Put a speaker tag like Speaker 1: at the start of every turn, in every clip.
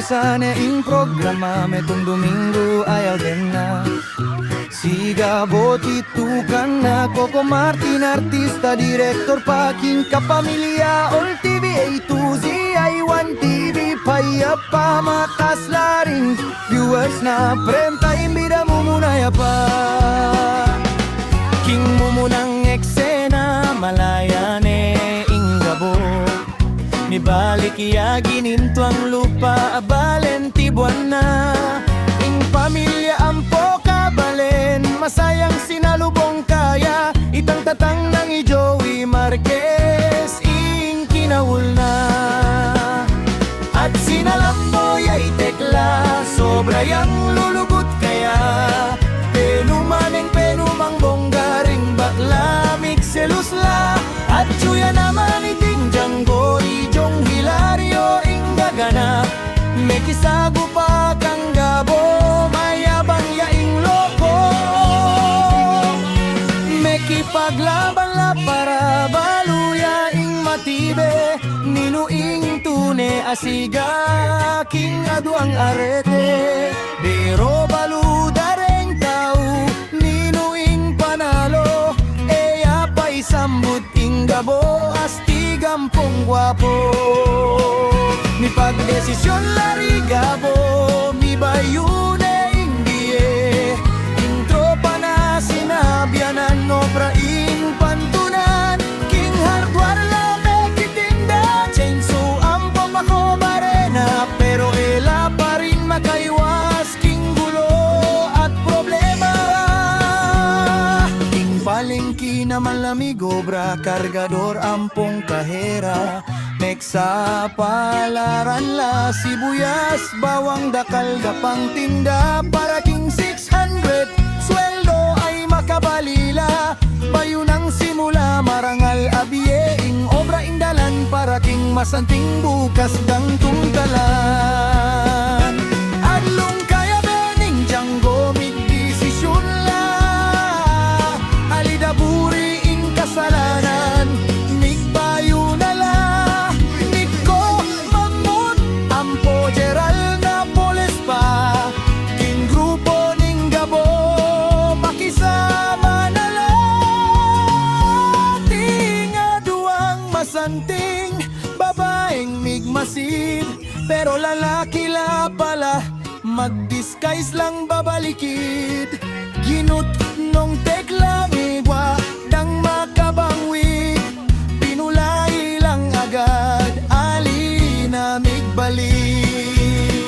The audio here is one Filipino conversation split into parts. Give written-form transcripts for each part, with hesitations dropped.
Speaker 1: umpisa na ing programa metong Domingo ayaw din na. Siga boti tukan na Coco Martin artista, direktor paking kapamilya. All TV A2Z I1 TV paya pa matas laring viewers na prenta imbida mo muna ya pa. King mo munang eksena malaya ne ingabo. Mibalik iya gininto ang lupa abalen tibuan na. Ing pamilya ampo kabalen masayang sinalubong kaya. Itang tatang ng Joey Marquez ing kinawul na. At sinalamboy ay tekla sobra yang lulugot kaya. Penumaneng penumang bonggaring bakla mixelusla. At suya naman iting Django Ijong Hilario ing gagana. May kisago pa kang gabo mayabang yaing loko. May kipaglaban la para baluya ing matibe. Ninuing tune asiga king aduang arete. Pero baludareng tao ninuing panalo. Eya pa isambut ing gabo asti gampong guwapo. Mi pagdesisyon lari gabo mi bayune indie. Ing tropa na sinabyanan obra ing pantunan. King hardware la mekitinda chainsaw ampong ako marena. Pero ela pa rin makaiwas king gulo at problema. King palengki naman lamigo obra kargador ampong kahera. Meksa palaran la sibuyas bawang dakal gapang tinda. Para king 600 sweldo ay makabalila. Bayo ng simula marangal abie ing obra indalan. Para king masanting bukas dang tungtalan. Adlong kaya bening Django mig desisyon la. Alidaburi ing kasalanan migbayo na la. Santing babaeng migmasid. Pero lalaki la pala mag-disguise lang babalikid. Ginut nung tekla migwa dang makabangwi. Pinulay lang agad ali na migbalik.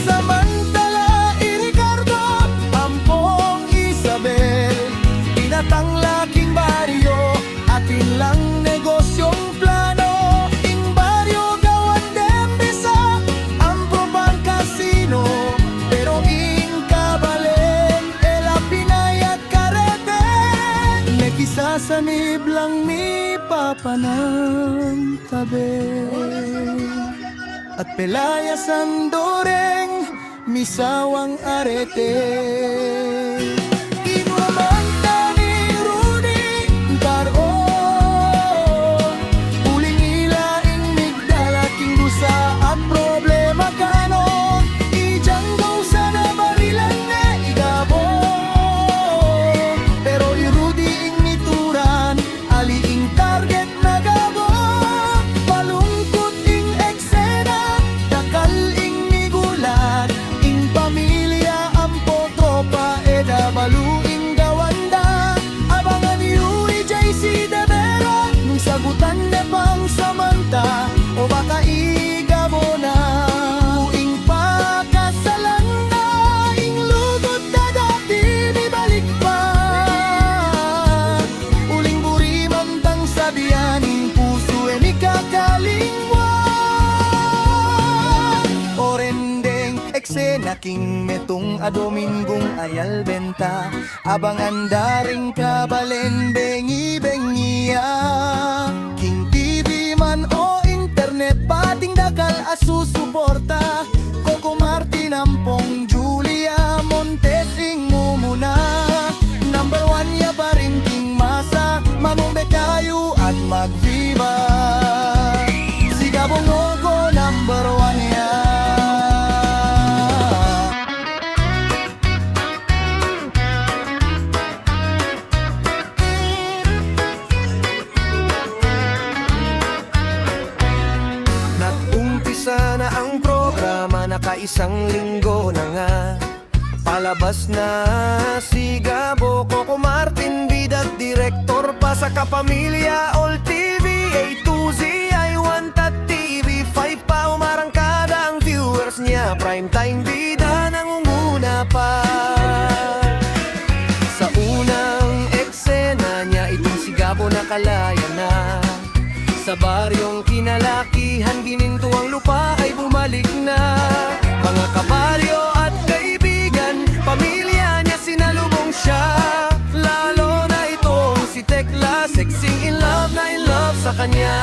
Speaker 1: Samantala i-Ricardo ampong Isabel. Inatang laking baryo atin lang negosyong plano. Ing baryo gawan dembisa ampro bang kasino. Pero ing kabalen ela pinayat karete. Nakisasanib lang mi papanang tabi. At pelayas ang doreng misawang arete. Inumanta ni Rudy Baro. Uling ilaing migdala king dusa at problema kano. Ijanggo sana barilan na igabo. Pero i Rudy ing nituran ali ing target na gabo. Palungkot ing eksena dakal ing migulat. Ing pamilya ampo tropa eda baluing gawanda. Abangan yu JC de Vera nung sagutan na pang samanta. O baka igabo na uing pakasalan na. Ing lugot na dati di balik pa. Uling buri mantang sabihan ing puso e mi kakalingwa. Orendeng eksena king metong adomingong ayal benta. Abangan daring kabalen bengi-bengiya. King TV man o internet pating dakal asusuporta. Coco Martin ampong Julia Montes ing mumuna. Number 1 ya pa rin king masa. Mamumbe kayo at magviva. Sigabong ogo number 1 ya. isang linggo na nga. Palabas na si Gabo, Coco Martin, bida at direktor pa sa Kapamilya, All TV, A to Z, I1 at TV5 pa. Umarangkada ang viewers niya, primetime bida nangunguna pa. Sa unang eksena niya, itong si Gabo nakalaya na. Sa baryong kinalakihan, gininto ang lupa ay bumalik na. Mga kabaryo at kaibigan, pamilya niya sinalubong siya. Lalo na itong si Tekla, sexing in love sa kanya.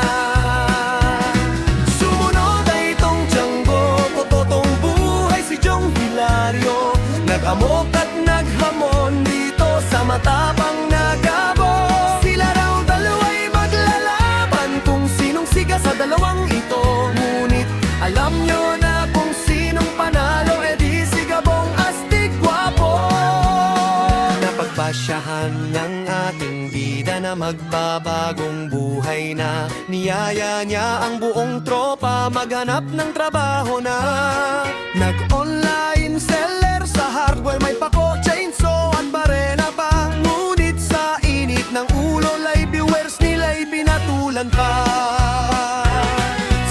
Speaker 1: Sumunod ay itong Django, totoo buhay si Jong Hilario. Nag-amok at naghamon dito sa matapang na Gabo. Sila raw dalawa'y maglalaban kung sinong siga sa dalawang ito. Ngunit alam nyo na kung sinong panalo, edi si Gabong astig gwapo. Napagpasyahan ng ating bida na magbabagong buhay na. Niyaya niya ang buong tropa maghanap ng trabaho na. Nag-online seller sa hardware, may pako, chainsaw at barena pa. Ngunit sa init ng ulo, live viewers nila'y binatulan pa.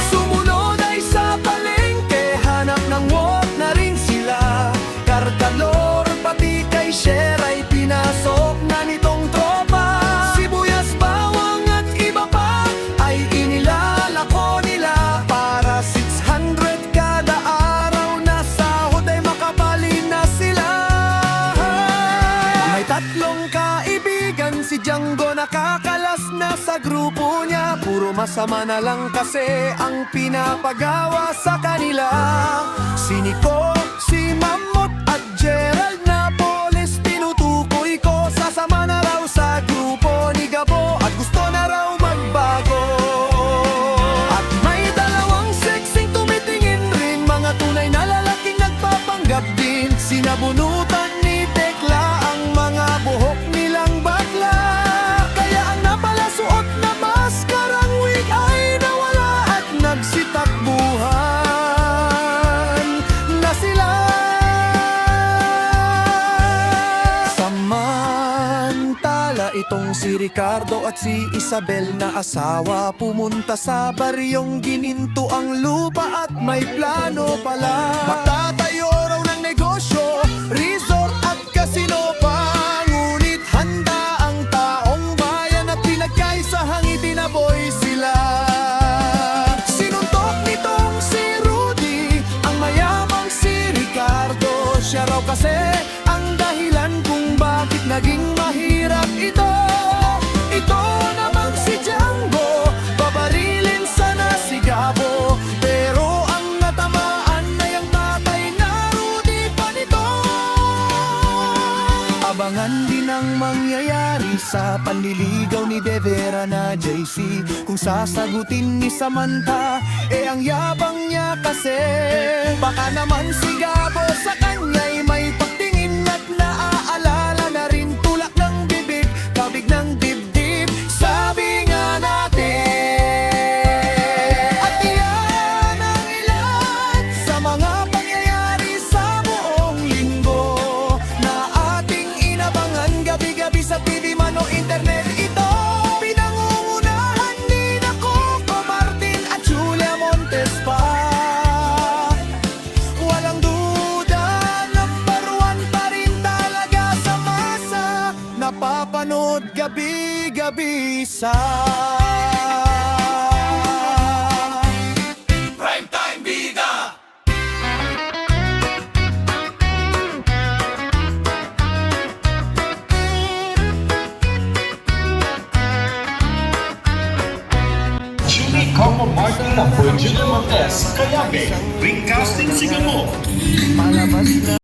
Speaker 1: Sumunod ay sa palengke, hanap ng work na rin sila. Karkalor pati kay share ay pinasok na nitong tropa. Sibuyas, bawang at iba pa ay inilalako nila. Para 600 kada araw na sahod ay makabali na sila. May tatlong kaibigan si Django, nakakalas na sa grupo niya. Puro masama na lang kasi ang pinapagawa sa kanila. Si Nico, si Mamot at Gerald na polis, tinutukoy ko. Sasama na raw sa grupo ni Gabo at gusto na raw magbago. At may dalawang sexing tumitingin rin, mga tunay na lalaking nagpapanggap din. Sinabunutan ni Tekla ang mga buhok nilang bakla. Kaya ang napalasuot na maskarang wig ay nawala at nagsitakbuhan na sila. Samantala itong si Ricardo at si Isabel na asawa, pumunta sa baryong gininto ang lupa at may plano pala. Magtatayo raw ng negosyo, resort at casino pa. Ngunit handa ang taong bayan at pinagkaisahang itinaboy sila. Sinuntok nitong si Rudy ang mayamang si Ricardo. Siya raw kasi ang dahilan kung bakit naging mahirap ito. Ito namang si Django, babarilin sana si Gabo. Pero ang natamaan ay ang tatay na Rudy pa nito. Abangan din ang mangyayari sa panliligaw ni Devera na JC. Kung sasagutin ni Samantha, ang yabang niya kasi. Baka naman si Gabo sa kanya'y may pagtingin at naaalala na rin tulak ng bibig, kabig ng dibdib. Sabi nga natin. At iyan ang ilan sa mga pangyayari sa buong linggo na ating inabangan gabi-gabi sa TV man o internet. Ito pinangungunahan ni Coco Martin at Julia Montes pa. Walang duda, number one pa rin talaga sa masa. Napapanood gabi-gabi sa Primetime Bida.
Speaker 2: Julie Coco Martin at Julia Montes, Kayabe, Ringcasting Singamo.
Speaker 1: Palabas na